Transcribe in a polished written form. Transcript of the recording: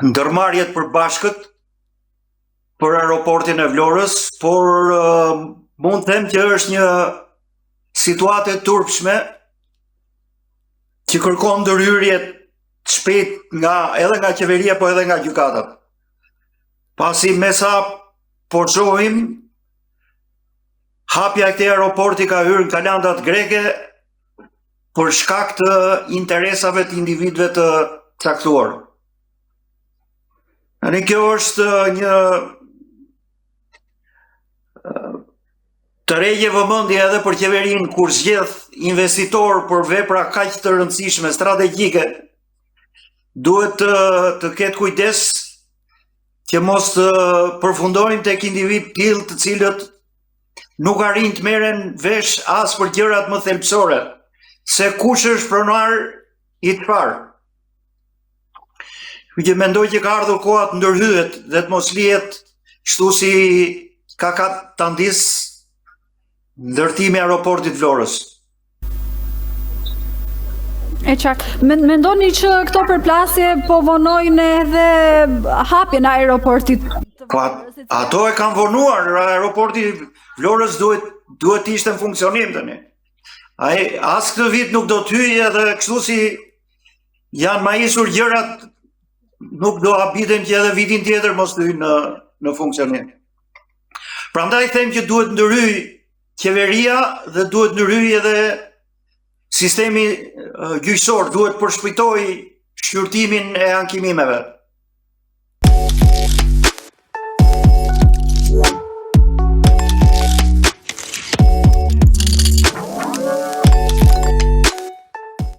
ndërmarrjet përbashkët për aeroportin e Vlorës, por mund të them që është një situatë e turpshme që kërkon ndërhyrje të shpejt edhe nga qeveria, po edhe nga gjykatat. Pasi me sa po shohim, hapja e këtij aeroporti ka hyrë në kalandat greke për shkak të interesave të individëve të caktuar. Kjo është një tërheqje vëmendje edhe për qeverinë kur zgjedh investitor për vepra kaq të rëndësishme, strategjike. Duhet të ketë kujdes që mos të përfundojnë tek individ tillë të cilët nuk arrin të merren vesh as për gjërat më thelbësore, se kush është pronar i çfarë. Që mendoj që ka ardhur koha të ndërhyet dhe të mos lihet kështu si ka tandis ndërtimi i aeroportit Vlorës. E qartë. Mendoni që këto përplasje po vonojnë edhe hapjen e aeroportit? Ato e kanë vonuar, aeroporti Vlorës duhet të ishte në funksionim tani. As këtë vit nuk do të hyjë edhe kështu si janë maisur gjërat, nuk do habiten që edhe vitin tjetër mos të hyjë në funksionim. Prandaj them që duhet ndërhyj qeveria dhe duhet ndërhyj edhe sistemi gjyqësor, duhet përshpejtoj shqyrtimin e ankimimeve.